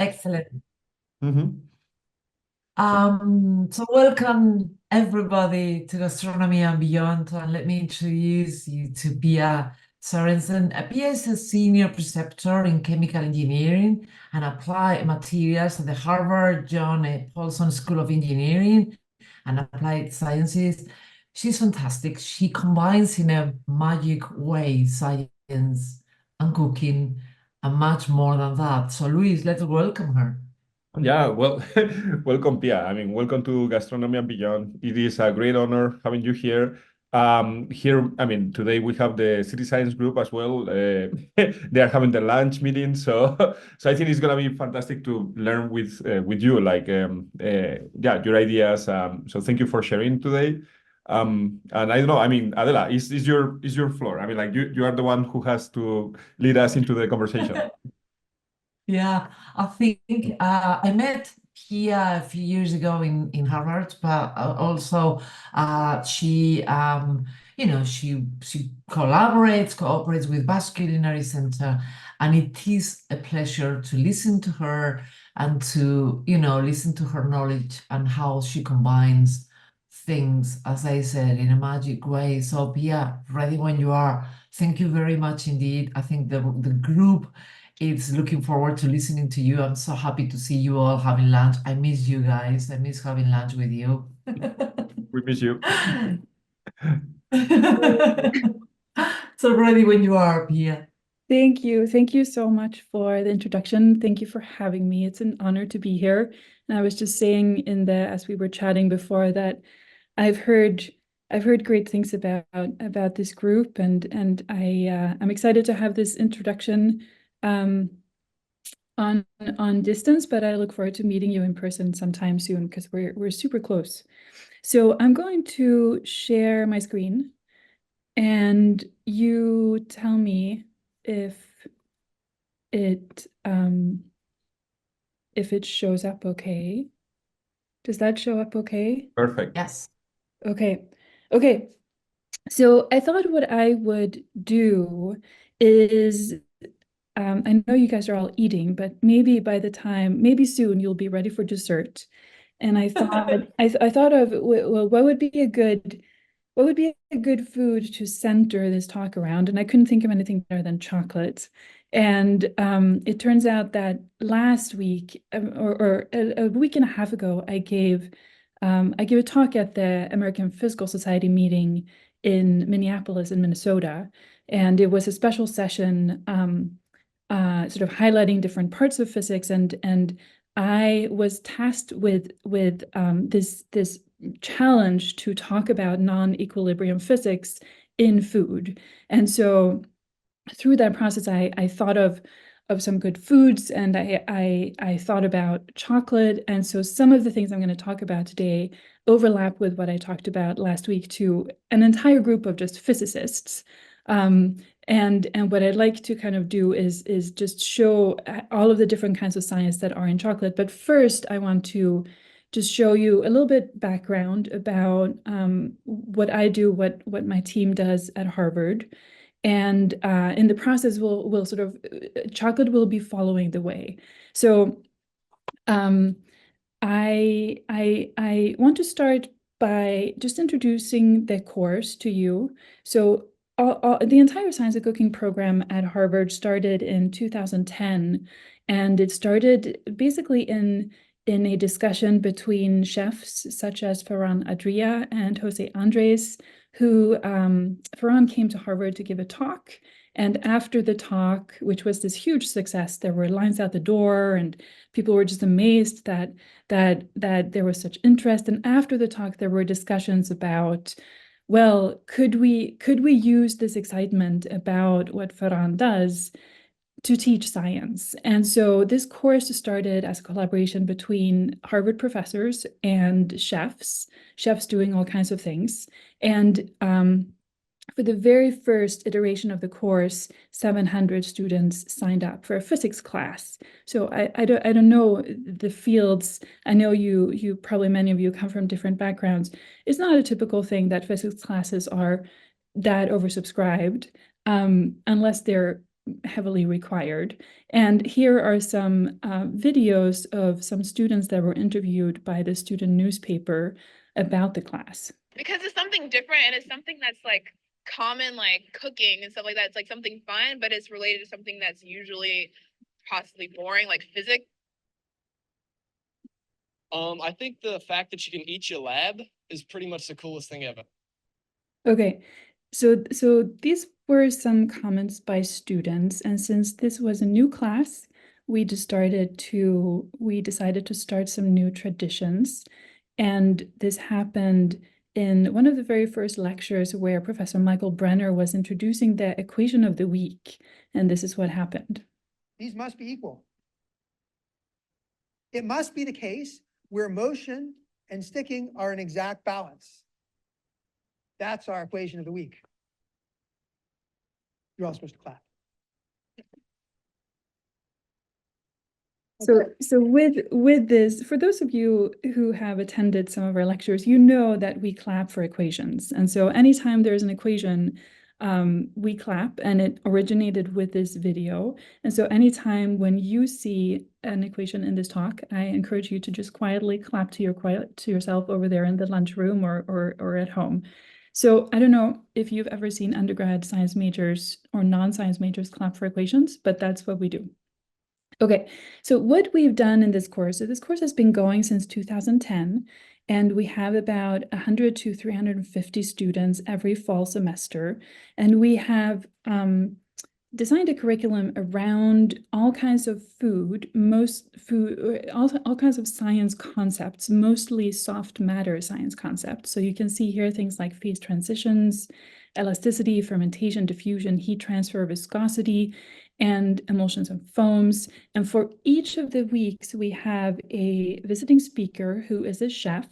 Excellent. Mm-hmm. So welcome everybody to Gastronomy and Beyond. And let me introduce you to Pia Sorensen. Pia is a senior preceptor in chemical engineering and applied materials at the Harvard John A. Paulson School of Engineering and Applied Sciences. She's fantastic. She combines in a magic way science and cooking and much more than that. So Luis, let's welcome her. Yeah, well, welcome, Pia. I mean, welcome to Gastronomy and Beyond. It is a great honor having you here. I mean, today we have the City Science group as well. They are having the lunch meeting, so so I think it's gonna be fantastic to learn with you, like yeah, your ideas. So thank you for sharing today. And I don't know. I mean, Adela, is your floor. I mean, like you are the one who has to lead us into the conversation. Yeah, I think I met Pia a few years ago in Harvard, but also she she cooperates with Basque Culinary Center, and it is a pleasure to listen to her and to listen to her knowledge and how she combines things, as I said, in a magic way. So Pia, ready when you are. Thank you very much indeed. I think the group it's looking forward to listening to you. I'm so happy to see you all having lunch. I miss you guys. I miss having lunch with you. We miss you. So ready when you are, Pia. Thank you. Thank you so much for the introduction. Thank you for having me. It's an honor to be here. And I was just saying as we were chatting before that I've heard I've heard great things about this group and I'm excited to have this introduction um, on distance, but I look forward to meeting you in person sometime soon because we're super close. So I'm going to share my screen and you tell me if it if it shows up okay. Does that show up okay? Perfect. Yes. Okay. Okay. So I thought what I would do is I know you guys are all eating, but maybe soon you'll be ready for dessert. And I thought I thought of well, what would be a good food to center this talk around? And I couldn't think of anything better than chocolate. And it turns out that last week, or a week and a half ago, I gave a talk at the American Physical Society meeting in Minneapolis, in Minnesota, and it was a special session, sort of highlighting different parts of physics, and I was tasked with this challenge to talk about non-equilibrium physics in food. And so through that process, I thought of some good foods, and I thought about chocolate. And so some of the things I'm going to talk about today overlap with what I talked about last week to an entire group of just physicists. And what I'd like to kind of do is just show all of the different kinds of science that are in chocolate. But first, I want to just show you a little bit background about what I do, what my team does at Harvard. And in the process, we'll sort of chocolate will be following the way. So I want to start by just introducing the course to you. So the entire Science of Cooking program at Harvard started in 2010, and it started basically in a discussion between chefs such as Ferran Adria and Jose Andres, who Ferran came to Harvard to give a talk. And after the talk, which was this huge success, there were lines out the door, and people were just amazed that there was such interest. And after the talk, there were discussions about, well, could we use this excitement about what Ferran does to teach science? And so this course started as a collaboration between Harvard professors and chefs doing all kinds of things. And for the very first iteration of the course, 700 students signed up for a physics class. So I don't know the fields. I know you probably, many of you come from different backgrounds. It's not a typical thing that physics classes are that oversubscribed, unless they're heavily required. And here are some videos of some students that were interviewed by the student newspaper about the class. Because it's something different and it's something that's like common, like cooking and stuff like that. It's like something fun, but it's related to something that's usually possibly boring, like physics. I think the fact that you can eat your lab is pretty much the coolest thing ever. Okay, so these were some comments by students, and since this was a new class, we decided to start some new traditions, and this happened in one of the very first lectures where Professor Michael Brenner was introducing the equation of the week, and this is what happened. These must be equal. It must be the case where motion and sticking are an exact balance. That's our equation of the week. You're all supposed to clap. So with this, for those of you who have attended some of our lectures, you know that we clap for equations. And so anytime there's an equation, we clap, and it originated with this video. And so anytime when you see an equation in this talk, I encourage you to just quietly clap to yourself over there in the lunchroom or at home. So I don't know if you've ever seen undergrad science majors or non-science majors clap for equations, but that's what we do. Okay, so what we've done in this course, so this course has been going since 2010, and we have about 100 to 350 students every fall semester, and we have designed a curriculum around all kinds of food, all kinds of science concepts, mostly soft matter science concepts. So you can see here things like phase transitions, elasticity, fermentation, diffusion, heat transfer, viscosity, and emulsions and foams. And for each of the weeks, we have a visiting speaker who is a chef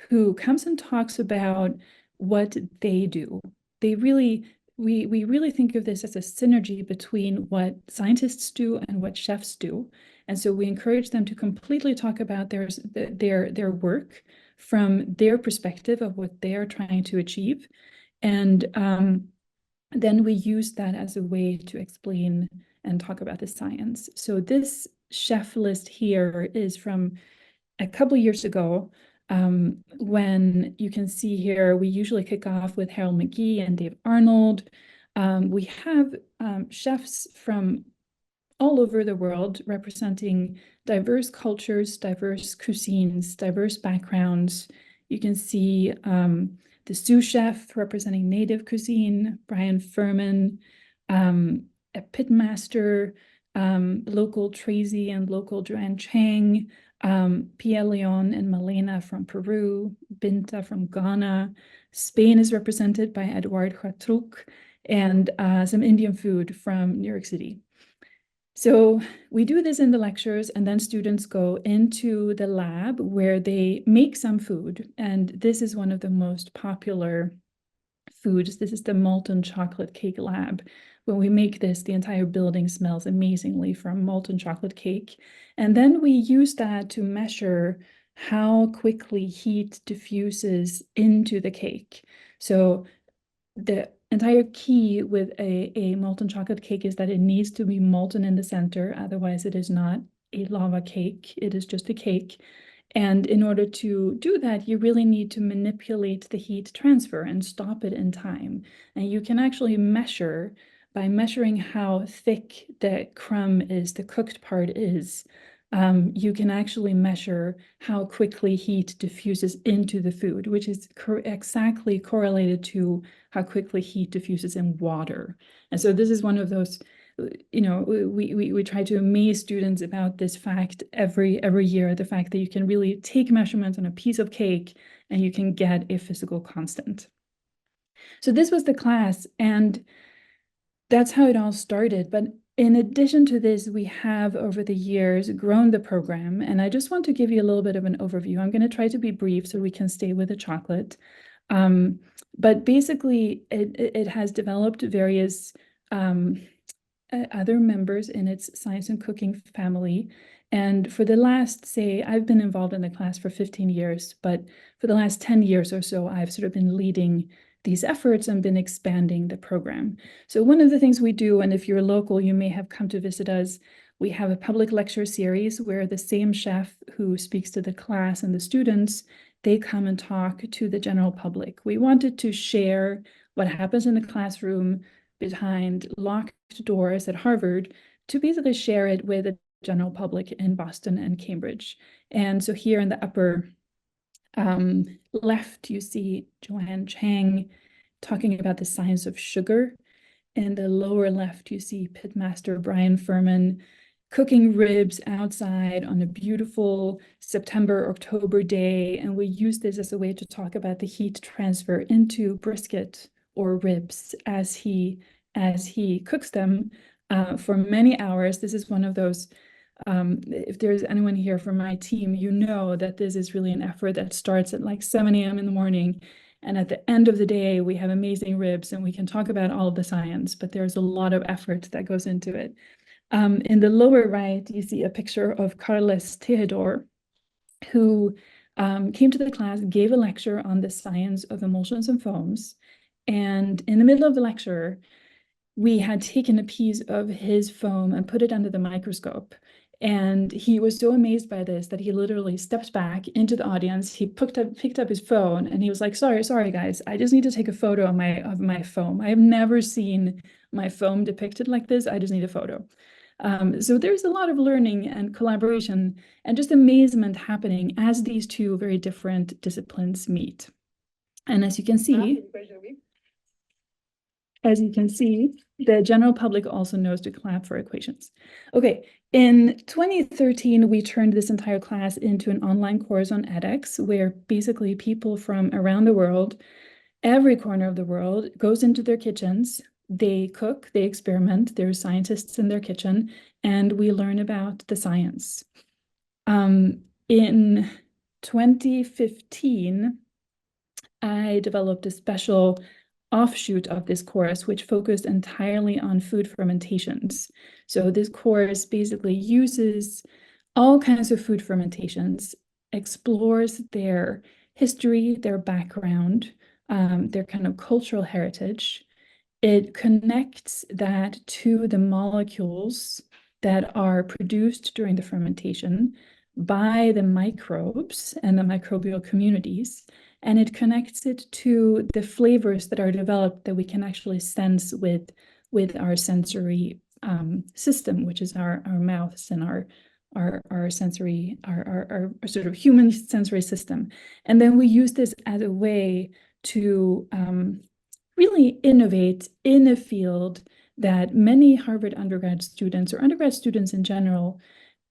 who comes and talks about what they do. We really think of this as a synergy between what scientists do and what chefs do. And so we encourage them to completely talk about their work from their perspective of what they are trying to achieve. And then we use that as a way to explain and talk about the science. So this chef list here is from a couple years ago, when you can see here, we usually kick off with Harold McGee and Dave Arnold. We have chefs from all over the world representing diverse cultures, diverse cuisines, diverse backgrounds. You can see the sous chef representing native cuisine, Brian Furman, a pitmaster, local Tracy and local Joanne Chang, Pia Leon and Malena from Peru, Binta from Ghana. Spain is represented by Eduard Huatruk, and some Indian food from New York City. So we do this in the lectures, and then students go into the lab where they make some food. And this is one of the most popular foods. This is the molten chocolate cake lab. When we make this, the entire building smells amazingly from molten chocolate cake. And then we use that to measure how quickly heat diffuses into the cake. So the entire key with a molten chocolate cake is that it needs to be molten in the center. Otherwise, it is not a lava cake. It is just a cake. And in order to do that, you really need to manipulate the heat transfer and stop it in time. And you can actually measure by measuring how thick the crumb is, the cooked part is. You can actually measure how quickly heat diffuses into the food, which is exactly correlated to how quickly heat diffuses in water. And so this is one of those, you know, we try to amaze students about this fact every year, the fact that you can really take measurements on a piece of cake and you can get a physical constant. So this was the class, and that's how it all started. But in addition to this, we have over the years grown the program, and I just want to give you a little bit of an overview. I'm going to try to be brief so we can stay with the chocolate. But basically, it has developed various other members in its science and cooking family. And for the last, say, I've been involved in the class for 15 years, but for the last 10 years or so, I've sort of been leading these efforts and been expanding the program. So one of the things we do, and if you're local, you may have come to visit us, we have a public lecture series where the same chef who speaks to the class and the students, they come and talk to the general public. We wanted to share what happens in the classroom behind locked doors at Harvard, to basically share it with the general public in Boston and Cambridge. And so here in the upper left, you see Joanne Chang talking about the science of sugar. In the lower left, you see pitmaster Brian Furman cooking ribs outside on a beautiful September, October day. And we use this as a way to talk about the heat transfer into brisket or ribs as he cooks them for many hours. This is one of those, if there's anyone here from my team, you know that this is really an effort that starts at like 7 a.m. in the morning. And at the end of the day, we have amazing ribs and we can talk about all of the science, but there's a lot of effort that goes into it. In the lower right, you see a picture of Carles Tejedor, who came to the class, gave a lecture on the science of emulsions and foams. And in the middle of the lecture, we had taken a piece of his foam and put it under the microscope. And he was so amazed by this that he literally stepped back into the audience. He picked up his phone and he was like, sorry guys, I just need to take a photo of my foam. I have never seen my foam depicted like this. I just need a photo. So there's a lot of learning and collaboration and just amazement happening as these two very different disciplines meet. And as you can see, the general public also knows to clap for equations. Okay, in 2013, we turned this entire class into an online course on edX, where basically people from around the world, every corner of the world, goes into their kitchens, they cook, they experiment, there's scientists in their kitchen, and we learn about the science. In 2015, I developed a special offshoot of this course, which focused entirely on food fermentations. So this course basically uses all kinds of food fermentations, explores their history, their background, their kind of cultural heritage. It connects that to the molecules that are produced during the fermentation by the microbes and the microbial communities. And it connects it to the flavors that are developed that we can actually sense with our sensory system, which is our mouths and our sensory, our sort of human sensory system. And then we use this as a way to really innovate in a field that many Harvard undergrad students or undergrad students in general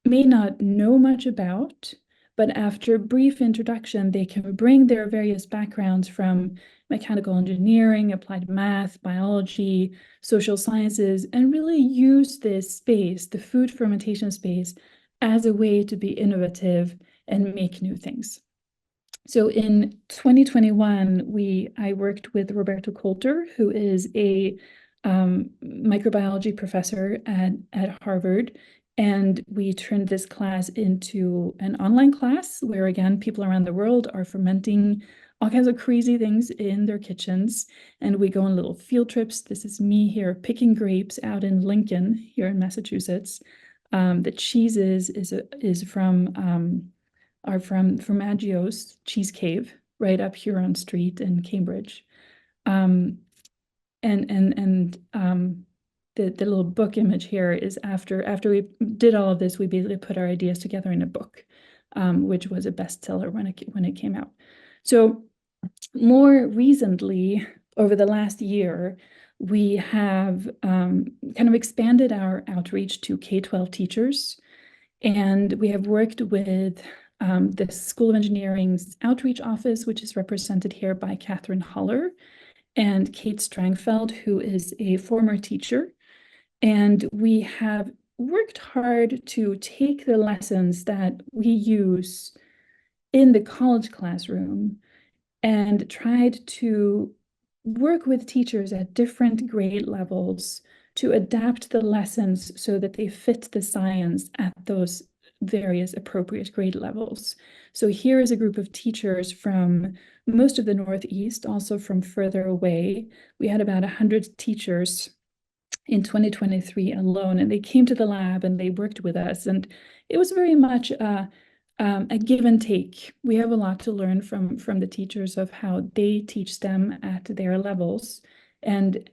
may not know much about, but after a brief introduction, they can bring their various backgrounds from mechanical engineering, applied math, biology, social sciences, and really use this space, the food fermentation space, as a way to be innovative and make new things. So in 2021, I worked with Roberto Coulter, who is a microbiology professor at Harvard. And we turned this class into an online class where, again, people around the world are fermenting all kinds of crazy things in their kitchens. And we go on little field trips. This is me here picking grapes out in Lincoln, here in Massachusetts. The cheeses are from Agios Cheese Cave, right up Huron Street in Cambridge. The little book image here is after we did all of this, we basically put our ideas together in a book, which was a bestseller when it came out. So more recently, over the last year, we have kind of expanded our outreach to K-12 teachers, and we have worked with the School of Engineering's outreach office, which is represented here by Catherine Holler, and Kate Strangfeld, who is a former teacher. And we have worked hard to take the lessons that we use in the college classroom and tried to work with teachers at different grade levels to adapt the lessons so that they fit the science at those various appropriate grade levels. So here is a group of teachers from most of the Northeast, also from further away. We had about 100 teachers in 2023 alone, and they came to the lab and they worked with us, and it was very much a give and take. We have a lot to learn from the teachers of how they teach them at their levels, and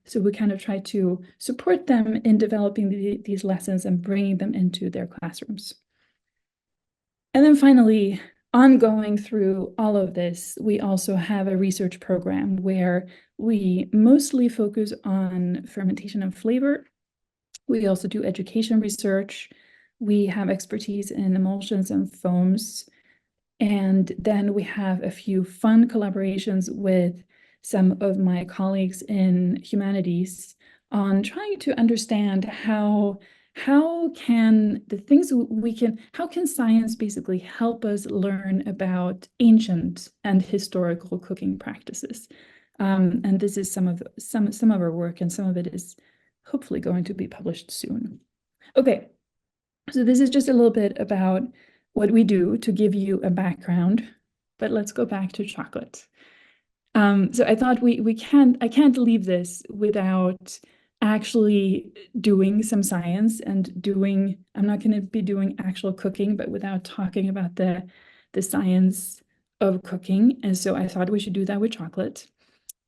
so we kind of try to support them in developing these lessons and bringing them into their classrooms. And then finally, ongoing through all of this, we also have a research program where we mostly focus on fermentation and flavor. We also do education research. We have expertise in emulsions and foams. And then we have a few fun collaborations with some of my colleagues in humanities on trying to understand how can science basically help us learn about ancient and historical cooking practices. And this is some of our work, and some of it is hopefully going to be published soon. Okay, so this is just a little bit about what we do to give you a background, but let's go back to chocolate. So I thought I can't leave this without actually doing some science and I'm not going to be doing actual cooking, but without talking about the science of cooking. And so I thought we should do that with chocolate.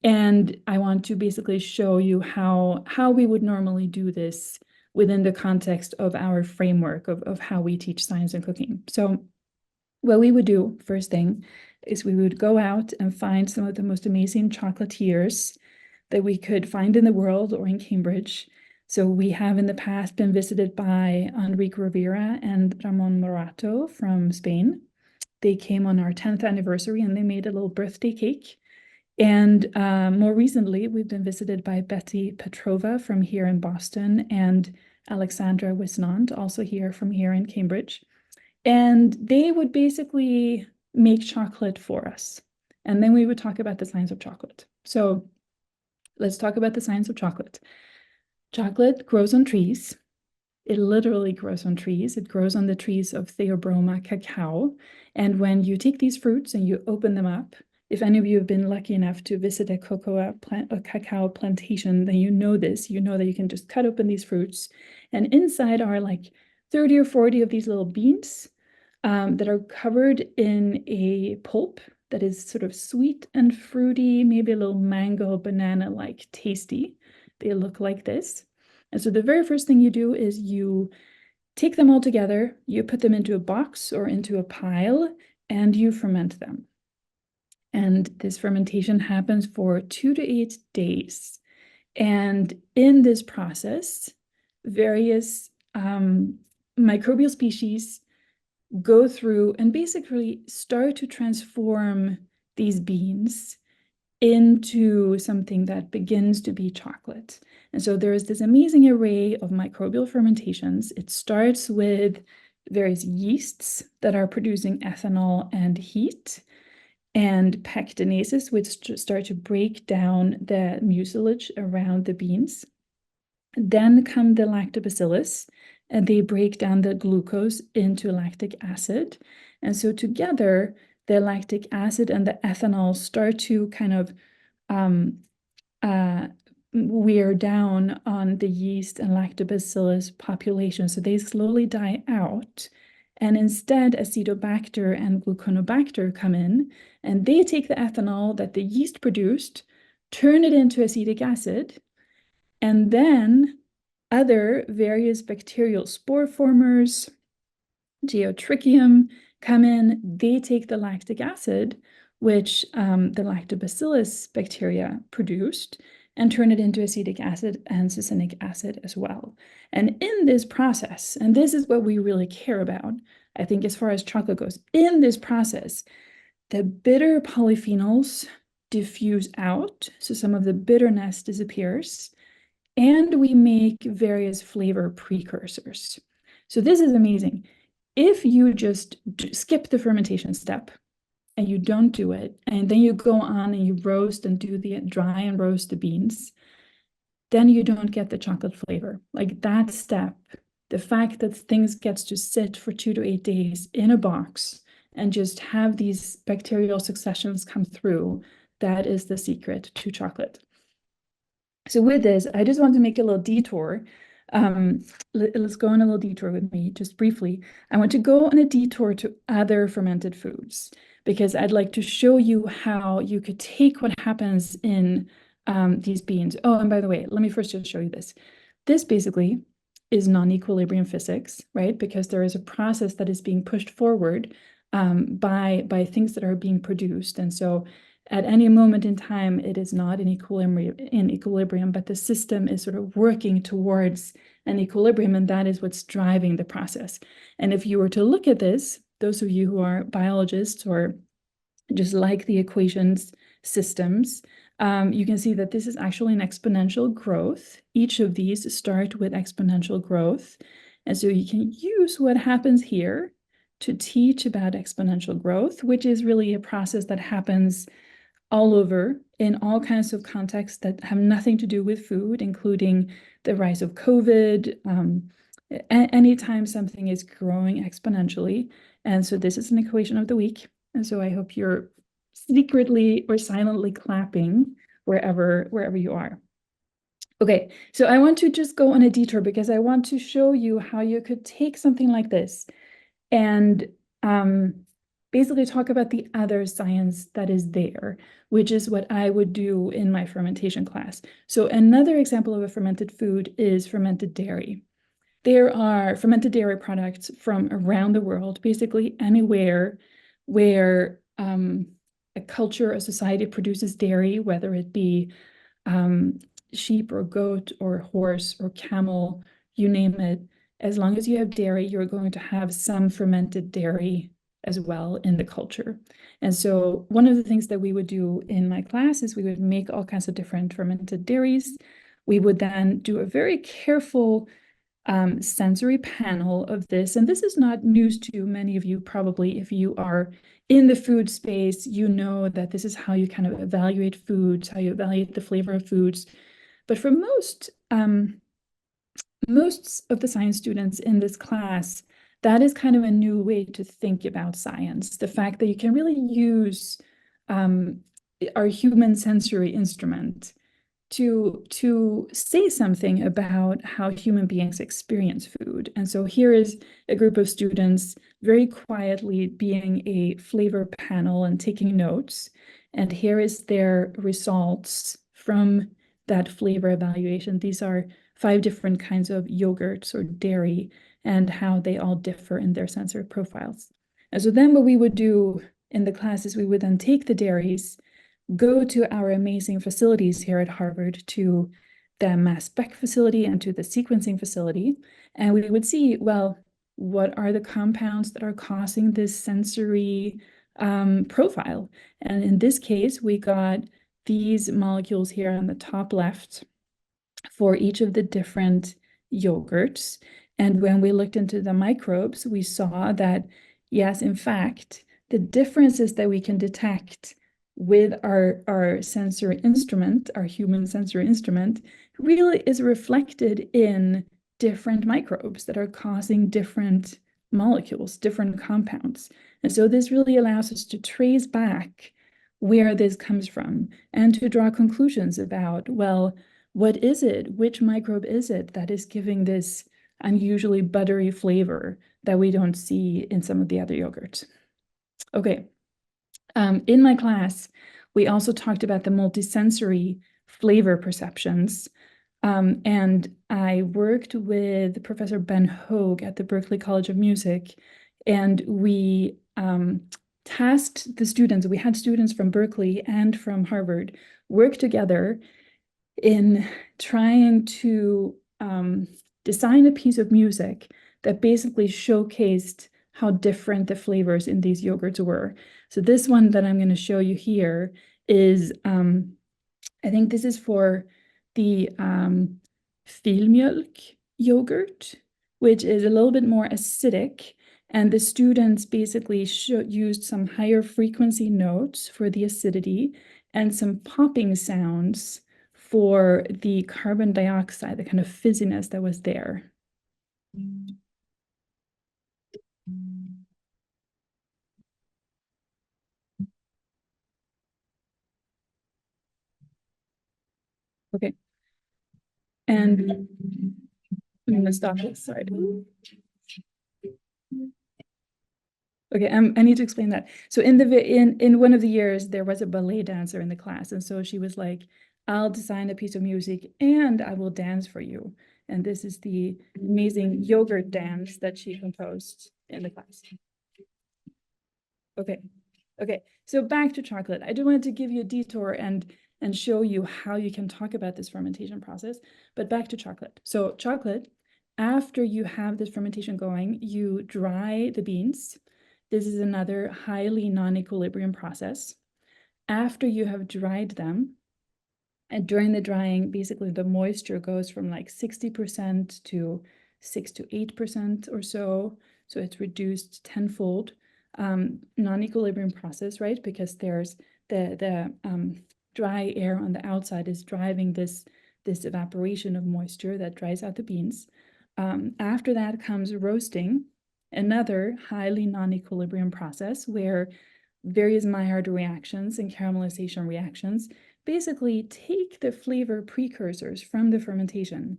And I want to basically show you how we would normally do this within the context of our framework of how we teach science and cooking. So what we would do, first thing, is we would go out and find some of the most amazing chocolatiers that we could find in the world or in Cambridge. So we have in the past been visited by Enrique Rivera and Ramon Morato from Spain. They came on our 10th anniversary and they made a little birthday cake. And more recently, we've been visited by Betty Petrova from here in Boston and Alexandra Wisnant, also from here in Cambridge. And they would basically make chocolate for us. And then we would talk about the science of chocolate. So let's talk about the science of chocolate. Chocolate grows on trees. It literally grows on trees. It grows on the trees of Theobroma cacao. And when you take these fruits and you open them up, if any of you have been lucky enough to visit a cacao plantation, then you know this. You know that you can just cut open these fruits. And inside are like 30 or 40 of these little beans that are covered in a pulp that is sort of sweet and fruity, maybe a little mango, banana-like tasty. They look like this. And so the very first thing you do is you take them all together, you put them into a box or into a pile, and you ferment them. And this fermentation happens for 2 to 8 days. And in this process, various microbial species go through and basically start to transform these beans into something that begins to be chocolate. And so there is this amazing array of microbial fermentations. It starts with various yeasts that are producing ethanol and heat, and pectinases, which start to break down the mucilage around the beans. Then come the lactobacillus, and they break down the glucose into lactic acid. And so together, the lactic acid and the ethanol start to kind of wear down on the yeast and lactobacillus population. So they slowly die out. And instead, Acetobacter and Gluconobacter come in, and they take the ethanol that the yeast produced, turn it into acetic acid, and then other various bacterial spore formers, Geotrichium, come in. They take the lactic acid, which the lactobacillus bacteria produced, and turn it into acetic acid and succinic acid as well. And in this process, and this is what we really care about, I think, as far as chocolate goes, in this process, the bitter polyphenols diffuse out, so some of the bitterness disappears, and we make various flavor precursors. So this is amazing. If you just skip the fermentation step and you don't do it, and then you go on and you roast and do the dry and roast the beans, then you don't get the chocolate flavor. Like that step, The fact that things gets to sit for 2 to 8 days in a box and just have these bacterial successions come through, that is the secret to chocolate. So with this, I just want to make a little detour. Let's go on a little detour with me, just briefly. I want to go on a detour to other fermented foods, because I'd like to show you how you could take what happens in these beans. Oh, and by the way, let me first just show you this. This basically is non-equilibrium physics, right? Because there is a process that is being pushed forward by things that are being produced. And so at any moment in time, it is not in equilibrium, but the system is sort of working towards an equilibrium, and that is what's driving the process. And if you were to look at this, those of you who are biologists or just like the equations systems, you can see that this is actually an exponential growth. Each of these start with exponential growth. And so you can use what happens here to teach about exponential growth, which is really a process that happens all over in all kinds of contexts that have nothing to do with food, including the rise of COVID, anytime something is growing exponentially. And so this is an equation of the week. And so I hope you're secretly or silently clapping wherever you are. Okay, so I want to just go on a detour because I want to show you how you could take something like this and basically talk about the other science that is there, which is what I would do in my fermentation class. So another example of a fermented food is fermented dairy. There are fermented dairy products from around the world, basically anywhere where a culture, a society produces dairy, whether it be sheep or goat or horse or camel, you name it. As long as you have dairy, you're going to have some fermented dairy as well in the culture. And so one of the things that we would do in my class is we would make all kinds of different fermented dairies. We would then do a very careful sensory panel of this. And this is not news to many of you, probably. If you are in the food space, you know that this is how you kind of evaluate foods, how you evaluate the flavor of foods. But for most of the science students in this class, that is kind of a new way to think about science. The fact that you can really use our human sensory instrument to say something about how human beings experience food. And so here is a group of students very quietly being a flavor panel and taking notes. And here is their results from that flavor evaluation. These are 5 different kinds of yogurts or dairy and how they all differ in their sensory profiles. And so then what we would do in the class is we would then take the dairies, go to our amazing facilities here at Harvard, to the mass spec facility and to the sequencing facility, and we would see, well, what are the compounds that are causing this sensory profile? And in this case, we got these molecules here on the top left for each of the different yogurts. And when we looked into the microbes, we saw that, yes, in fact, the differences that we can detect with our sensory instrument, our human sensory instrument, really is reflected in different microbes that are causing different molecules, different compounds. And so this really allows us to trace back where this comes from and to draw conclusions about, well, what is it? Which microbe is it that is giving this unusually buttery flavor that we don't see in some of the other yogurts? Okay. In my class, we also talked about the multisensory flavor perceptions. And I worked with Professor Ben Hoag at the Berklee College of Music, and we tasked the students. We had students from Berkeley and from Harvard work together in trying to design a piece of music that basically showcased how different the flavors in these yogurts were. So this one that I'm going to show you here is, I think this is for the Filmjölk yogurt, which is a little bit more acidic. And the students basically used some higher frequency notes for the acidity and some popping sounds for the carbon dioxide, the kind of fizziness that was there. Okay. And I'm gonna stop this, sorry. Okay, I need to explain that. So in one of the years, there was a ballet dancer in the class, and so she was like, "I'll design a piece of music and I will dance for you." And this is the amazing yogurt dance that she composed in the class. Okay, okay. So back to chocolate. I do wanted to give you a detour and show you how you can talk about this fermentation process. But back to chocolate. So chocolate, after you have this fermentation going, you dry the beans. This is another highly non-equilibrium process. After you have dried them, and during the drying, basically the moisture goes from like 60% to 6 to 8% or so. So it's reduced tenfold. Non-equilibrium process, right? Because there's the dry air on the outside is driving this evaporation of moisture that dries out the beans. After that comes roasting, another highly non-equilibrium process where various Maillard reactions and caramelization reactions basically take the flavor precursors from the fermentation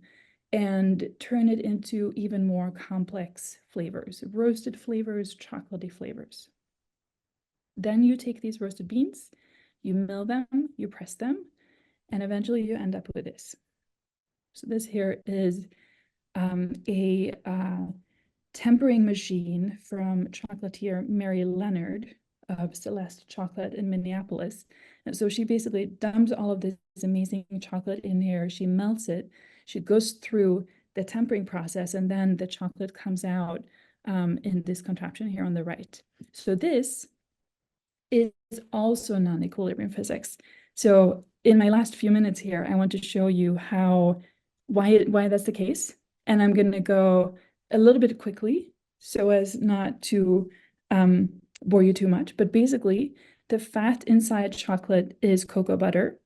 and turn it into even more complex flavors, roasted flavors, chocolatey flavors. Then you take these roasted beans, you mill them, you press them, and eventually you end up with this. So this here is a tempering machine from chocolatier Mary Leonard of Celeste Chocolate in Minneapolis. And so she basically dumps all of this amazing chocolate in here. She melts it. She goes through the tempering process, and then the chocolate comes out in this contraption here on the right. So this is also non-equilibrium physics. So in my last few minutes here, I want to show you why that's the case. And I'm going to go a little bit quickly so as not to bore you too much. But basically, the fat inside chocolate is cocoa butter,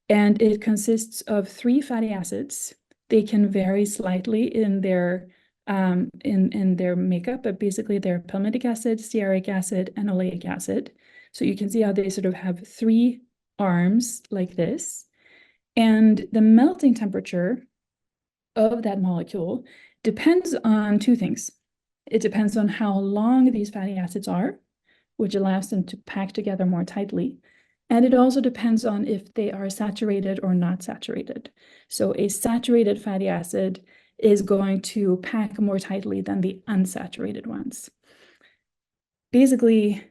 and it consists of 3 fatty acids. They can vary slightly in their makeup, but basically they're palmitic acid, stearic acid, and oleic acid. So you can see how they sort of have 3 arms like this. And the melting temperature of that molecule depends on 2 things. It depends on how long these fatty acids are, which allows them to pack together more tightly. And it also depends on if they are saturated or not saturated. So a saturated fatty acid is going to pack more tightly than the unsaturated ones. Basically,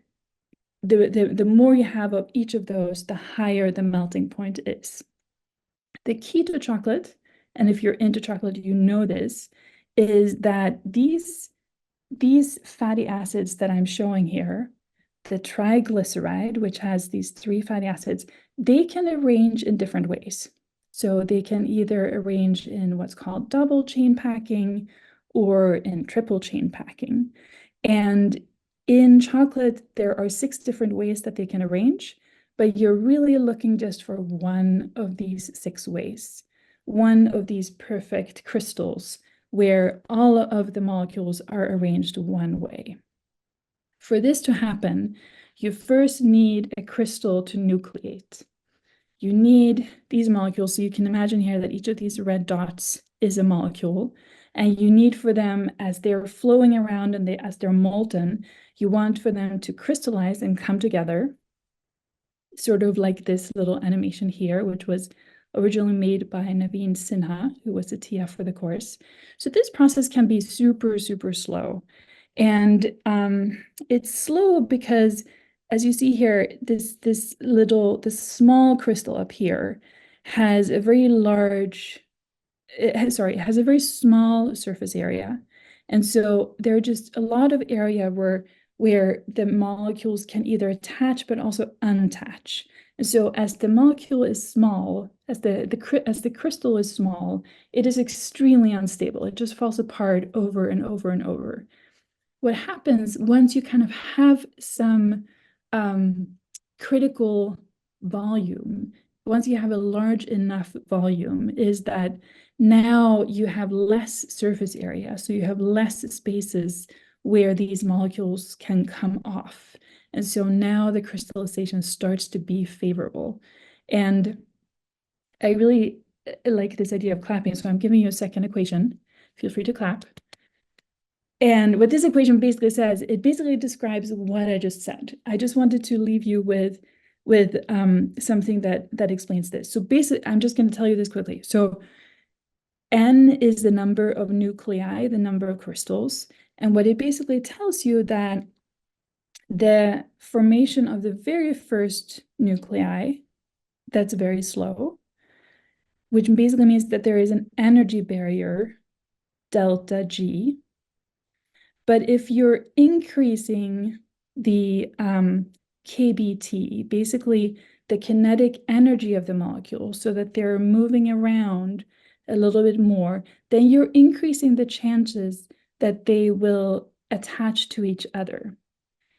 the more you have of each of those, the higher the melting point is. The key to chocolate, and if you're into chocolate, you know this, is that these fatty acids that I'm showing here, the triglyceride, which has these 3 fatty acids, they can arrange in different ways. So they can either arrange in what's called double chain packing or in triple chain packing. And in chocolate, there are 6 different ways that they can arrange, but you're really looking just for one of these 6 ways, one of these perfect crystals where all of the molecules are arranged one way. For this to happen, you first need a crystal to nucleate. You need these molecules, so you can imagine here that each of these red dots is a molecule, and you need for them, as they're flowing around and as they're molten, you want for them to crystallize and come together, sort of like this little animation here, which was originally made by Naveen Sinha, who was the TF for the course. So this process can be super, super slow. And it's slow because, as you see here, this small crystal up here has a very large, it has a very small surface area. And so there are just a lot of area where the molecules can either attach but also unattach. And so as the molecule is small, as the crystal is small, it is extremely unstable. It just falls apart over and over and over. What happens once you kind of have some critical volume once you have a large enough volume, is that now you have less surface area. So you have less spaces where these molecules can come off. And so now the crystallization starts to be favorable. And I really like this idea of clapping. So I'm giving you a second equation. Feel free to clap. And what this equation basically says, it basically describes what I just said. I just wanted to leave you with something that explains this. So basically, I'm just going to tell you this quickly. So N is the number of nuclei, the number of crystals. And what it basically tells you that the formation of the very first nuclei, that's very slow, which basically means that there is an energy barrier, delta G. But if you're increasing the KBT, basically the kinetic energy of the molecule, so that they're moving around a little bit more, then you're increasing the chances that they will attach to each other.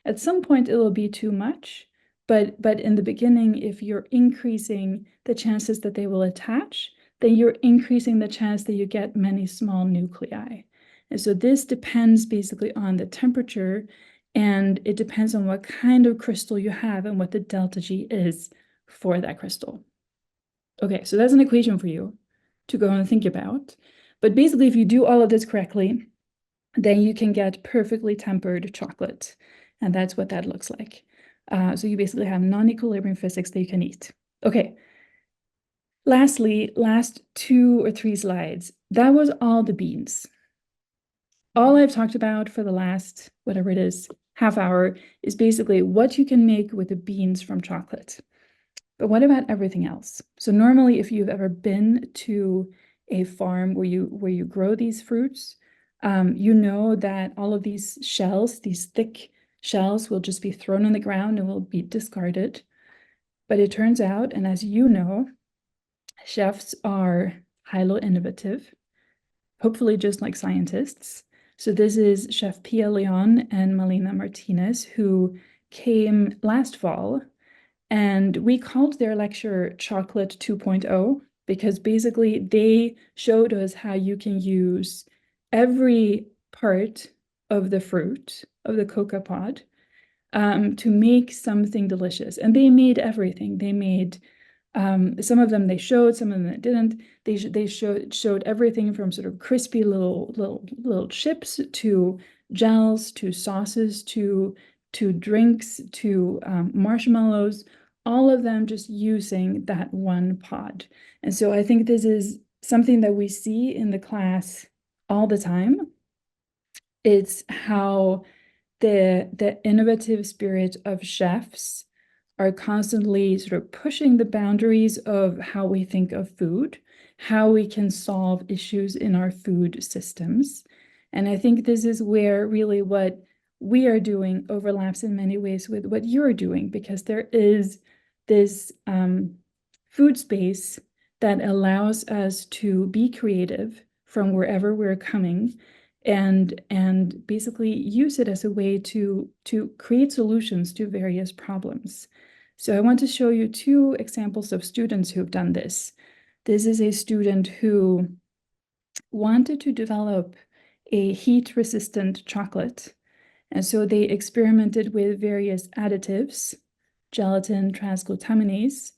At some point, it will be too much, but in the beginning, if you're increasing the chances that they will attach, then you're increasing the chance that you get many small nuclei. And so this depends basically on the temperature, and it depends on what kind of crystal you have and what the delta G is for that crystal. Okay, so that's an equation for you to go and think about. But basically, if you do all of this correctly, then you can get perfectly tempered chocolate. And that's what that looks like. So you basically have non-equilibrium physics that you can eat. Okay. Lastly, last 2 or 3 slides. That was all the beans. All I've talked about for the last, whatever it is, half hour is basically what you can make with the beans from chocolate. But what about everything else? So normally, if you've ever been to a farm where you grow these fruits, you know that all of these shells, these thick shells, will just be thrown on the ground and will be discarded. But it turns out, and as you know, chefs are highly innovative, hopefully just like scientists. So this is Chef Pia Leon and Melina Martinez, who came last fall, and we called their lecture Chocolate 2.0 because basically they showed us how you can use every part of the fruit, of the cocoa pod, to make something delicious. And they made everything. They made some of them they showed, some of them they didn't. They showed everything from sort of crispy little chips to gels to sauces to drinks to marshmallows, all of them just using that one pod. And so I think this is something that we see in the class all the time. It's how the innovative spirit of chefs are constantly sort of pushing the boundaries of how we think of food, how we can solve issues in our food systems. And I think this is where really what we are doing overlaps in many ways with what you're doing, because there is this food space that allows us to be creative from wherever we're coming and basically use it as a way to create solutions to various problems. So I want to show you 2 examples of students who've done this. This is a student who wanted to develop a heat-resistant chocolate. And so they experimented with various additives, gelatin, transglutaminase.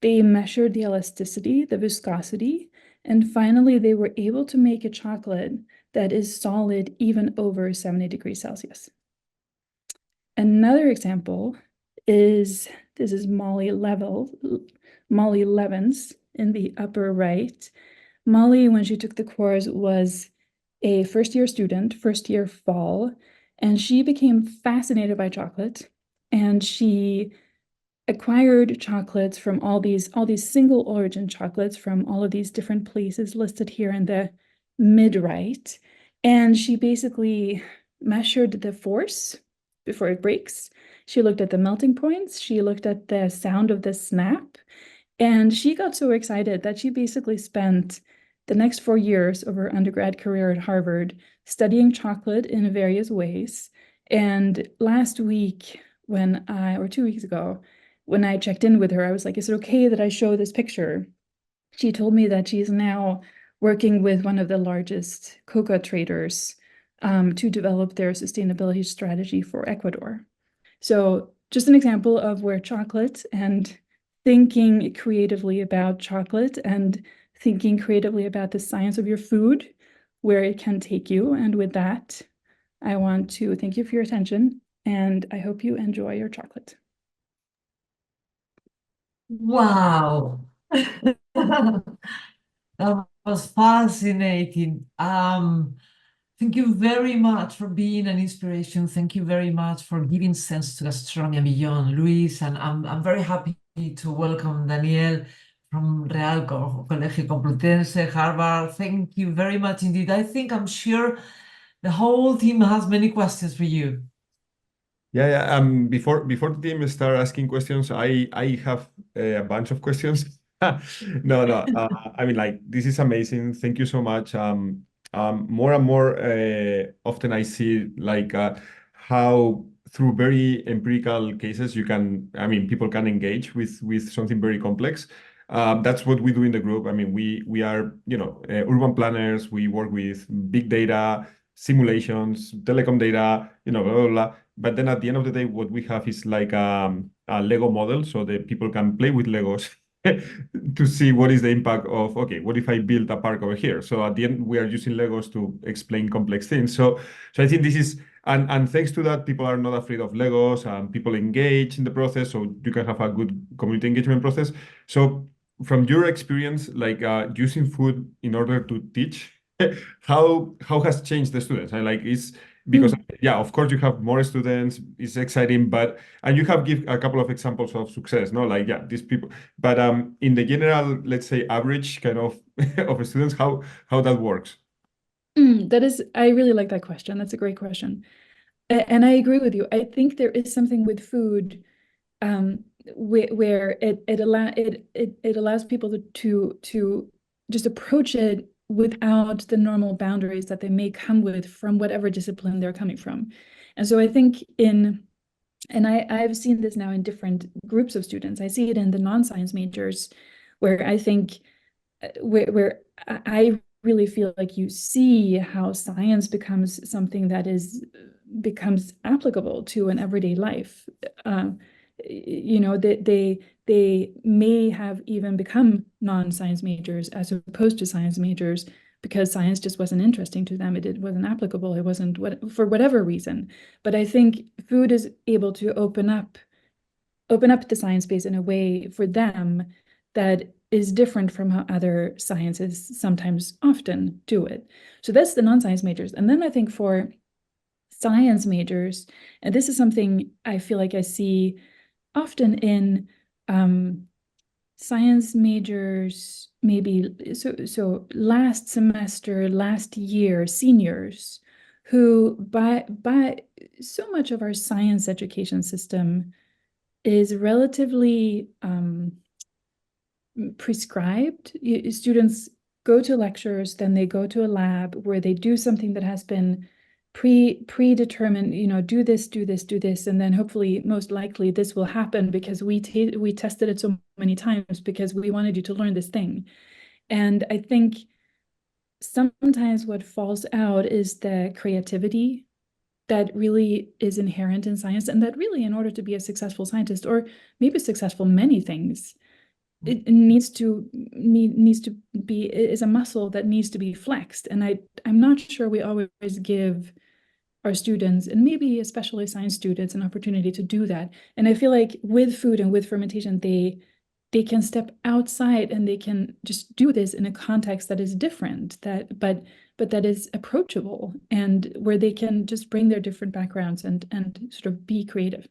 They measured the elasticity, the viscosity, and finally they were able to make a chocolate that is solid even over 70 degrees Celsius. Another example is, this is Molly Levens in the upper right. Molly, when she took the course, was a first-year student, first-year fall, and she became fascinated by chocolate, and she acquired chocolates from all these single origin chocolates from all of these different places listed here in the mid-right. And she basically measured the force before it breaks. She looked at the melting points. She looked at the sound of the snap. And she got so excited that she basically spent the next 4 years of her undergrad career at Harvard studying chocolate in various ways. And last week, or 2 weeks ago, when I checked in with her, I was like, is it okay that I show this picture? She told me that she's now working with one of the largest cocoa traders to develop their sustainability strategy for Ecuador. So just an example of where chocolate and thinking creatively about chocolate and thinking creatively about the science of your food, where it can take you. And with that, I want to thank you for your attention, and I hope you enjoy your chocolate. Wow. That was fascinating. Thank you very much for being an inspiration. Thank you very much for giving sense to gastronomy and beyond, Luis. And I'm very happy to welcome Daniel from Colegio Complutense, Harvard. Thank you very much indeed. I'm sure the whole team has many questions for you. Yeah. Before the team start asking questions, I have a bunch of questions. No. I mean, like, this is amazing. Thank you so much. More and more often I see like how through very empirical cases I mean, people can engage with something very complex. That's what we do in the group. I mean, we are, urban planners. We work with big data, simulations, telecom data, blah, blah, blah. But then at the end of the day, what we have is like a Lego model so that people can play with Legos to see what is the impact of, okay, what if I build a park over here? So at the end, we are using Legos to explain complex things. So I think this is, and thanks to that, people are not afraid of Legos and people engage in the process. So you can have a good community engagement process. So from your experience, like using food in order to teach, how has changed the students? And like, is because yeah, of course you have more students, it's exciting, and you have give a couple of examples of success, no? Like, yeah, these people, but in the general, let's say average kind of of students, how that works. I really like that question. That's a great question. And I agree with you. I think there is something with food where it allows people to just approach it without the normal boundaries that they may come with from whatever discipline they're coming from. And so I think I've seen this now in different groups of students. I see it in the non-science majors, where I think where I really feel like you see how science becomes something that becomes applicable to an everyday life. They may have even become non-science majors as opposed to science majors because science just wasn't interesting to them. It wasn't applicable. It wasn't for whatever reason. But I think food is able to open up the science space in a way for them that is different from how other sciences sometimes often do it. So that's the non-science majors. And then I think for science majors, and this is something I feel like I see often in science majors, maybe so last semester, last year, seniors who by so much of our science education system is relatively prescribed. Students go to lectures, then they go to a lab where they do something that has been predetermined, do this, and then hopefully, most likely, this will happen because we tested it so many times because we wanted you to learn this thing. And I think sometimes what falls out is the creativity that really is inherent in science, and that really, in order to be a successful scientist, or maybe successful many things, it needs to be, is a muscle that needs to be flexed. And I'm not sure we always give our students, and maybe especially science students, an opportunity to do that. And I feel like with food and with fermentation, they can step outside and they can just do this in a context that is different, but that is approachable, and where they can just bring their different backgrounds and sort of be creative.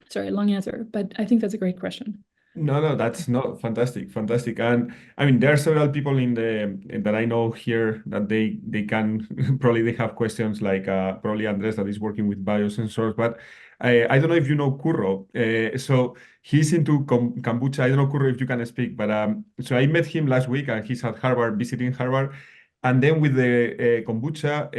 Sorry, long answer, but I think that's a great question. No, that's not fantastic. And I mean, there are several people that I know here that they can probably they have questions like probably Andres that is working with biosensors, but I don't know if you know Curro. So he's into kombucha. I don't know, Curro, if you can speak, but so I met him last week and he's at Harvard, visiting Harvard, and then with the kombucha,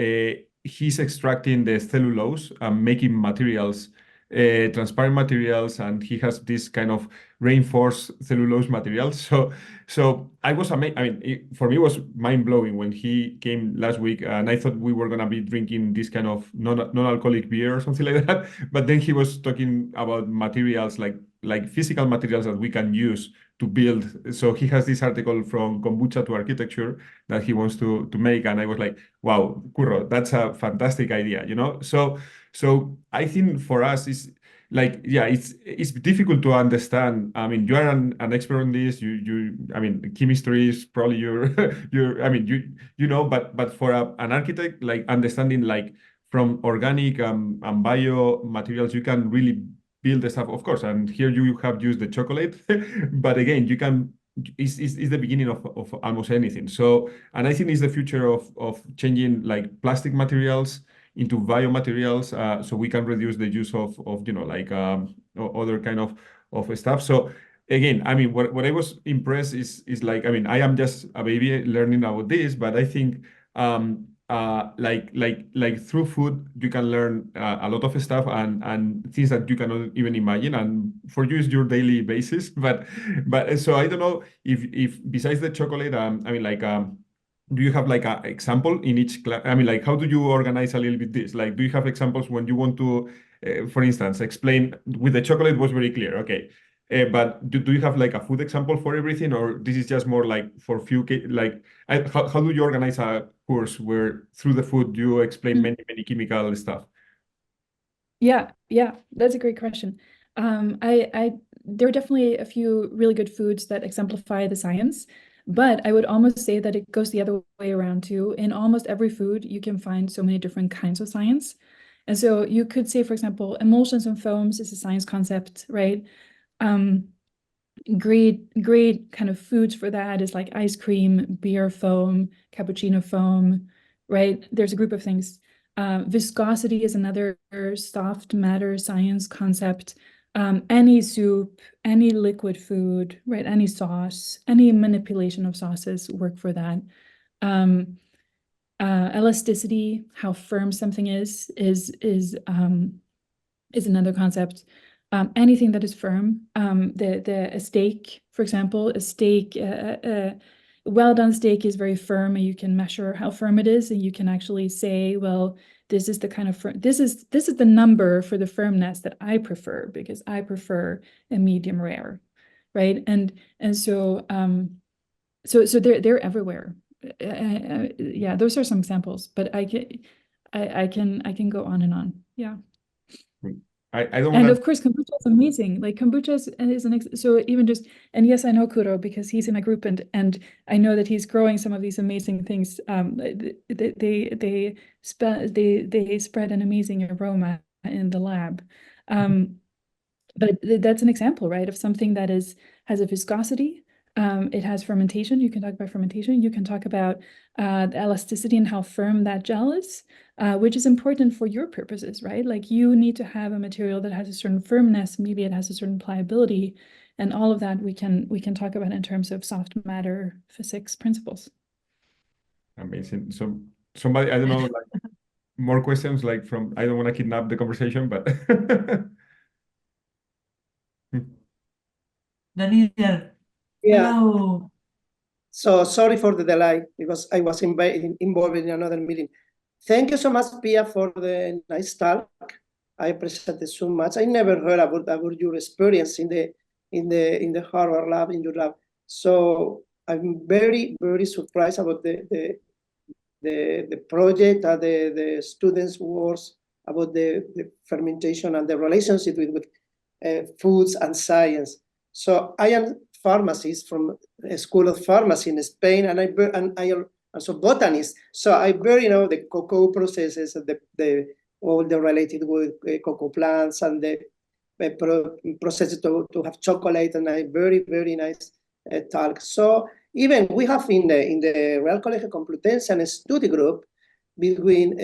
he's extracting the cellulose and making materials transparent materials, and he has this kind of reinforced cellulose materials. So I was amazed. I mean, for me, it was mind blowing when he came last week, and I thought we were gonna be drinking this kind of non-alcoholic beer or something like that. But then he was talking about materials like physical materials that we can use to build. So he has this article from kombucha to architecture that he wants to make, and I was like, wow, Curro, that's a fantastic idea, you know? So I think for us is like, yeah, it's difficult to understand. I mean, you are an expert on this. I mean, chemistry is probably your I mean, you know, but for an architect, like understanding like from organic and bio materials, you can really build the stuff, of course. And here you have used the chocolate, but again, you can. It's the beginning of almost anything. So, and I think it's the future of changing like plastic materials into biomaterials, so we can reduce the use of you know, like other kind of stuff. So again, I mean, what I was impressed is like, I mean, I am just a baby learning about this, but I think like through food you can learn a lot of stuff and things that you cannot even imagine, and for you it's your daily basis. But so I don't know if besides the chocolate, I mean, like do you have like an example in each class? I mean, like, how do you organize a little bit this? Like, do you have examples when you want to, for instance, explain with the chocolate was very clear, okay. But do you have like a food example for everything, or this is just more like for few, like, how do you organize a course where through the food you explain many chemical stuff? Yeah, that's a great question. There are definitely a few really good foods that exemplify the science, but I would almost say that it goes the other way around too. In almost every food, you can find so many different kinds of science. And so you could say, for example, emulsions and foams is a science concept, right? Great kind of foods for that is like ice cream, beer foam, cappuccino foam, right? There's a group of things. Viscosity is another soft matter science concept. Any soup, any liquid food, right? Any sauce, any manipulation of sauces work for that. Elasticity, how firm something is another concept. Anything that is firm, a steak, for example, well done steak is very firm, and you can measure how firm it is, and you can actually say, well, this is the kind of this is the number for the firmness that I prefer, because I prefer a medium rare, right? And so so they're everywhere. Yeah, those are some examples, but I can go on and on. Yeah. I don't And want of course, kombucha is amazing. Like kombucha is so even just, and yes, I know Kuro because he's in my group, and I know that he's growing some of these amazing things. They spread an amazing aroma in the lab. But that's an example, right, of something that has a viscosity. It has fermentation. You can talk about fermentation. You can talk about the elasticity and how firm that gel is, which is important for your purposes, right? Like you need to have a material that has a certain firmness. Maybe it has a certain pliability, and all of that we can talk about in terms of soft matter physics principles. amazing. So somebody, I don't know, like more questions, like from, I don't want to kidnap the conversation, but Daniel, Yeah, hello. so sorry for the delay because I was involved in another meeting. Thank you so much, Pia, for the nice talk. I appreciate it so much. I never heard about your experience in the Harvard lab, in your lab. So I'm very surprised about the project and the students' works about the fermentation and the relationship with foods and science. So I am pharmacist from a school of pharmacy in Spain, and I am also botanist. So I very know the cocoa processes, all the related with cocoa plants and the processes to have chocolate, and a very nice talk. So even we have in the Real Colegio Complutense a study group between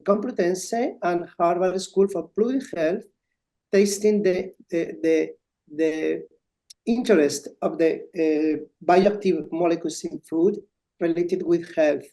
Complutense and Harvard School for Public Health, tasting the interest of the bioactive molecules in food related with health.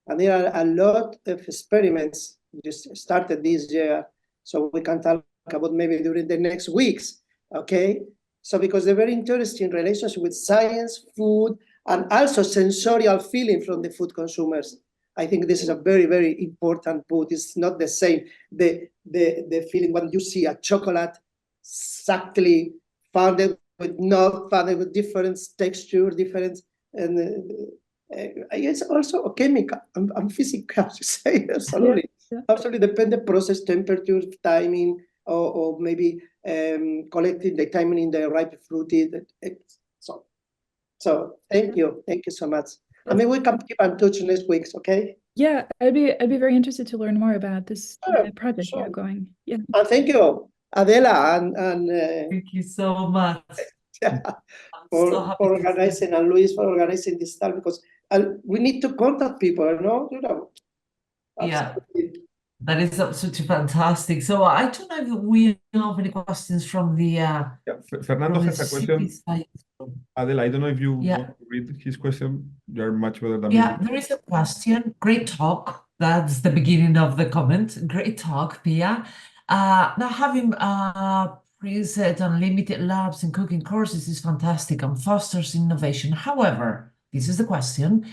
And there are a lot of experiments just started this year, so we can talk about maybe during the next weeks, okay? So because they're very interesting relationship with science, food, and also sensorial feeling from the food consumers. I think this is a very, very important point. It's not the same, the feeling when you see a chocolate exactly founded with not founded with different texture, different, and it's also a chemical and physical, to say, absolutely. Yeah. Absolutely dependent process, temperature, timing, or maybe collecting the timing in the ripe fruity. So thank you so much. I mean, we can keep in touch next week, okay? Yeah, I'd be very interested to learn more about this Sure, project you sure. have going. Yeah. And thank you, Adela, and Thank you so much. I'm so for happy to see organizing, and Luis for organizing this stuff, because we need to contact people, you know. Yeah. Absolutely. That is absolutely fantastic. So I don't know if we have any questions from the Yeah, Fernando from the has a city question. science group. Adela, I don't know if you Yeah. want to read his question. You're much better than Yeah, me. there is a question. Great talk. That's the beginning of the comment. Great talk, Pia. Now having preset unlimited labs and cooking courses is fantastic and fosters innovation. However, this is the question.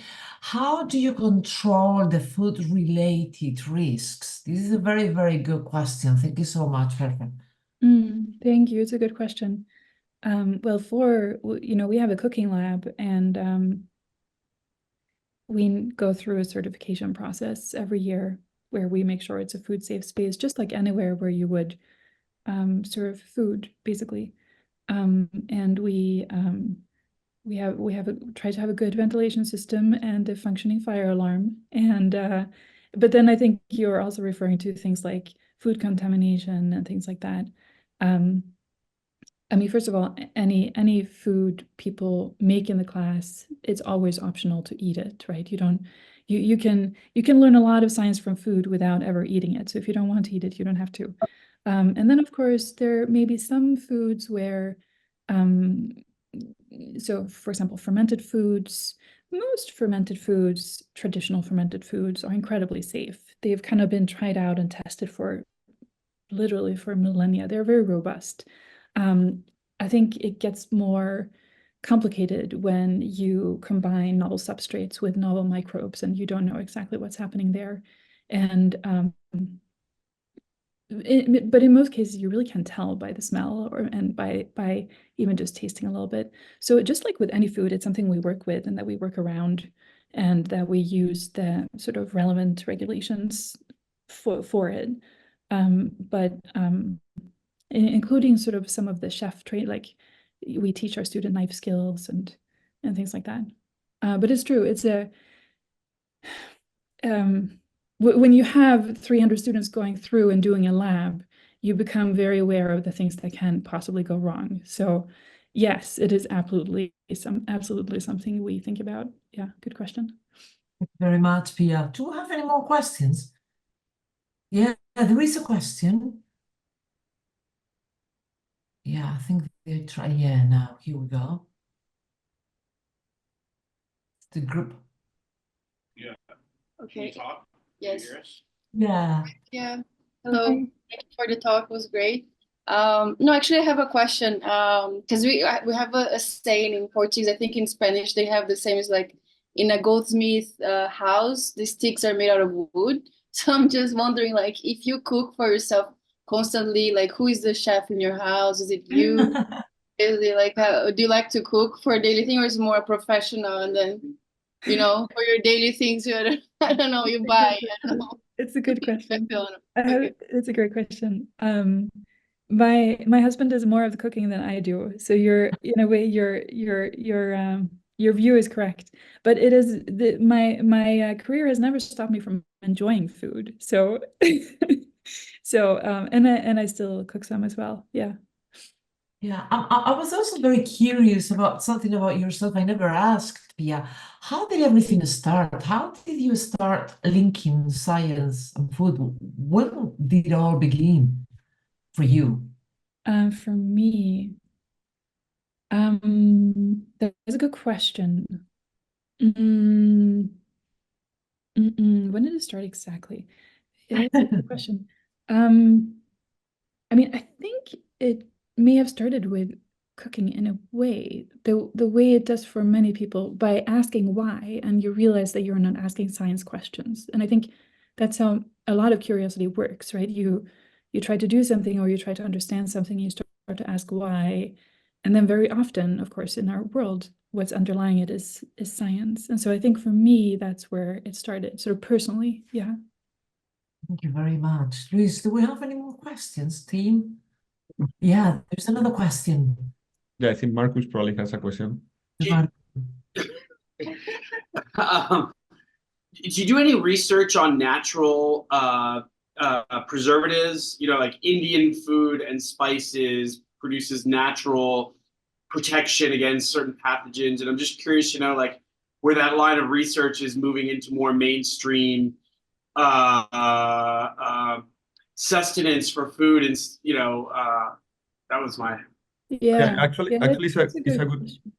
How do you control the food-related risks? This is a very, very good question. Thank you so much, Ferfan. Thank you. It's a good question. Well, we have a cooking lab, and we go through a certification process every year where we make sure it's a food safe space, just like anywhere where you would serve food, basically. And we try to have a good ventilation system and a functioning fire alarm. And but then I think you're also referring to things like food contamination and things like that. I mean, first of all, any food people make in the class, it's always optional to eat it, right? You can learn a lot of science from food without ever eating it. So if you don't want to eat it, you don't have to. And then of course there may be some foods where, so for example, fermented foods, most fermented foods, traditional fermented foods, are incredibly safe. They've kind of been tried out and tested for literally for millennia. They're very robust. I think it gets more complicated when you combine novel substrates with novel microbes and you don't know exactly what's happening there. And but in most cases, you really can tell by the smell and by even just tasting a little bit. So just like with any food, it's something we work with and that we work around, and that we use the sort of relevant regulations for it. But including sort of some of the chef trade, like we teach our student knife skills and things like that. But it's true, it's when you have 300 students going through and doing a lab, you become very aware of the things that can possibly go wrong. So yes, it is absolutely something we think about. Yeah, good question. Thank you very much, Pia. Do you have any more questions? Yeah, there is a question. Yeah, I think they try. Yeah, now here we go. The group. Okay. Yes. Yeah. Yeah. Hello. Hi. Thank you for the talk. It was great. No, actually, I have a question. Because we have a saying in Portuguese. I think in Spanish they have the same. It's like in a goldsmith house, the sticks are made out of wood. So I'm just wondering, like, if you cook for yourself constantly, like, who is the chef in your house? Is it you? Is it like, do you like to cook for a daily thing, or is it more a professional? And then, for your daily things, I don't know, you buy. I don't know. It's a good question. Okay. It's a great question. My husband does more of the cooking than I do, so in a way your view is correct. But it is my career has never stopped me from enjoying food. So and I still cook some as well. Yeah. Yeah, I was also very curious about something about yourself. I never asked, Pia. How did everything start? How did you start linking science and food? When did it all begin for you? For me, that's a good question. When did it start exactly? Yeah, that's a good question. I mean, I think it may have started with cooking in a way, the way it does for many people, by asking why, and you realize that you're not asking science questions. And I think that's how a lot of curiosity works, right? You try to do something, or you try to understand something, you start to ask why. And then very often, of course, in our world, what's underlying it is science. And so I think for me, that's where it started, sort of personally. Yeah. Thank you very much. Luis, do we have any more questions, team? Yeah, there's another question. Yeah, I think Marcus probably has a question. Um, did you do any research on natural preservatives? You know, like Indian food and spices produces natural protection against certain pathogens. And I'm just curious, you know, like where that line of research is moving into more mainstream sustenance for food. And, you know, that was my... Yeah, Yeah. actually, Yeah, actually, that's a good question.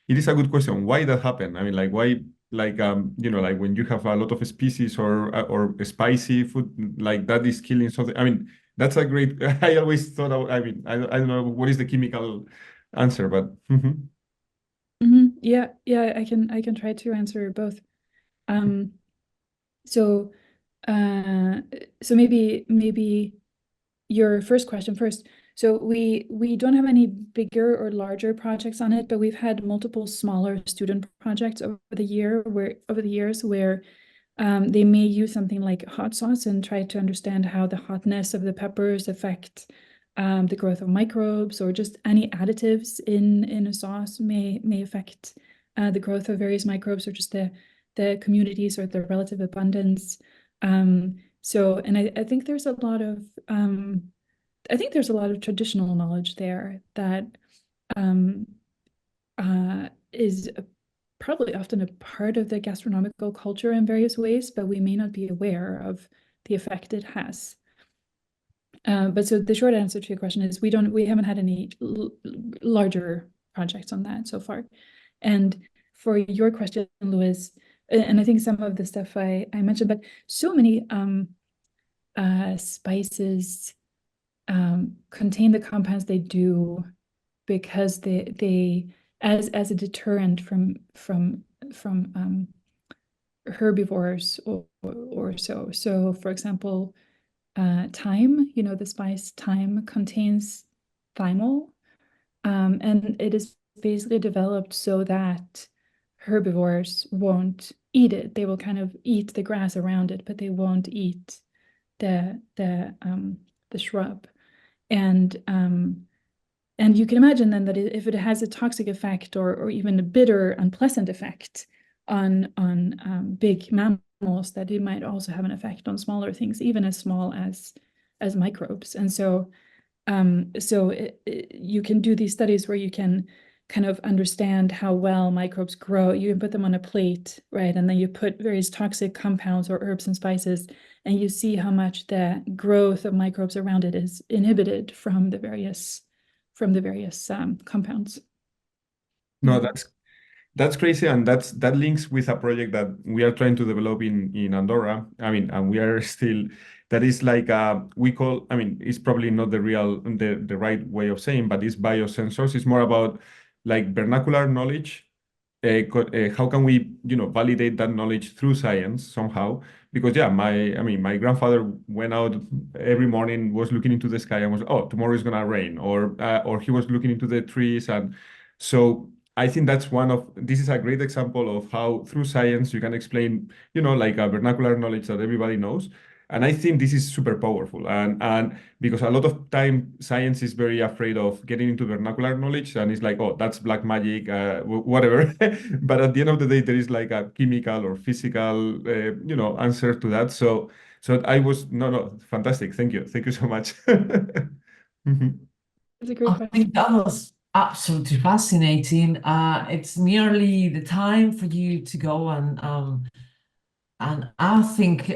it is a good question. Why that happened? I mean, like, why, like, you know, like when you have a lot of species or spicy food, like that is killing something. I mean, that's a great. I always thought. I mean, I don't know what is the chemical answer, but Yeah, yeah, I can try to answer both. So so maybe your first question first. So we don't have any bigger or larger projects on it, but we've had multiple smaller student projects over the years where they may use something like hot sauce and try to understand how the hotness of the peppers affect the growth of microbes, or just any additives in a sauce may affect the growth of various microbes, or just the communities or the relative abundance. So, and I think there's a lot of traditional knowledge there that is probably often a part of the gastronomical culture in various ways, but we may not be aware of the effect it has. But so the short answer to your question is we haven't had any larger projects on that so far. And for your question, Louis, and I think some of the stuff I mentioned, but so many spices contain the compounds they do because they as a deterrent from herbivores or so. So, for example, thyme, you know, the spice thyme contains thymol, and it is basically developed so that herbivores won't eat it. They will kind of eat the grass around it, but they won't eat the shrub. And you can imagine then that if it has a toxic effect or even a bitter, unpleasant effect on big mammals, that it might also have an effect on smaller things, even as small as microbes. And so you can do these studies where you can kind of understand how well microbes grow. You can put them on a plate, right? And then you put various toxic compounds or herbs and spices, and you see how much the growth of microbes around it is inhibited from the various compounds. no, that's crazy, and that links with a project that we are trying to develop in Andorra. I mean, and we are still. That is like we call. I mean, it's probably not the right way of saying, but it's biosensors. It's more about like vernacular knowledge. How can we, you know, validate that knowledge through science somehow? Because yeah, my grandfather went out every morning, was looking into the sky and was, oh, tomorrow is gonna rain, or he was looking into the trees, and so I think this is a great example of how through science you can explain, you know, like a vernacular knowledge that everybody knows. And I think this is super powerful. And because a lot of time science is very afraid of getting into vernacular knowledge, and it's like, oh, that's black magic, whatever. But at the end of the day, there is like a chemical or physical, you know, answer to that. So I was, no, fantastic. Thank you. Thank you so much. Mhm. It's a great I question. think that was absolutely fascinating. It's nearly the time for you to go, and I think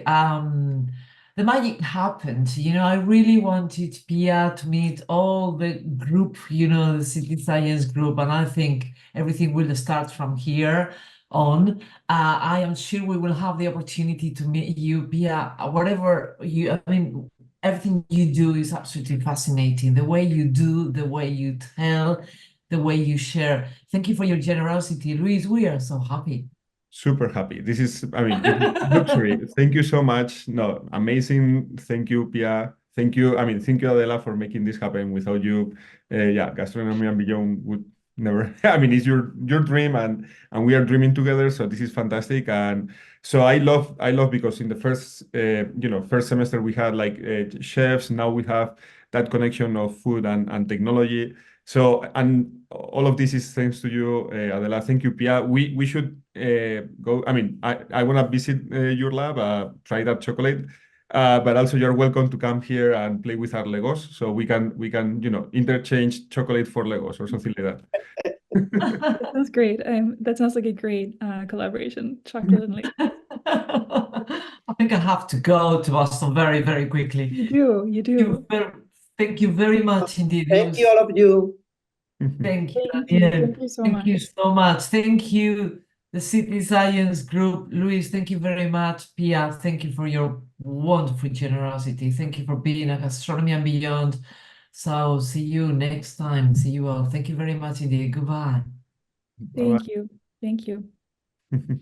the magic happened. You know, I really wanted Pia to meet all the group, you know, the City Science group, and I think everything will start from here on. I am sure we will have the opportunity to meet you, Pia, whatever you, I mean, everything you do is absolutely fascinating. The way you do, the way you tell, the way you share. Thank you for your generosity, Luis. We are so happy. Super happy. This is, I mean, this is luxury. Thank you so much. No, amazing. Thank you, Pia. Thank you. I mean, thank you, Adela, for making this happen. Without you, yeah, Gastronomy and Beyond would never. I mean, it's your dream, and we are dreaming together. So this is fantastic. And so I love because in the first first semester we had like chefs. Now we have that connection of food and technology. So, and all of this is thanks to you, Adela. Thank you, Pia. We should go. I mean, I want to visit your lab, try that chocolate. But also you're welcome to come here and play with our Legos. So we can interchange chocolate for Legos or something like that. That sounds great. That sounds like a great collaboration, chocolate and Legos. I think I have to go to Boston very, very quickly. You do. Thank you very much indeed. Thank you, all of you. Thank you, Thank you. Daniel. Thank you so Thank much. you so much. Thank you, the City Science Group. Luis, thank you very much. Pia, thank you for your wonderful generosity. Thank you for being a Gastronomy and Beyond. So see you next time. See you all. Thank you very much indeed. Goodbye. Thank you. Thank you. Bye-bye.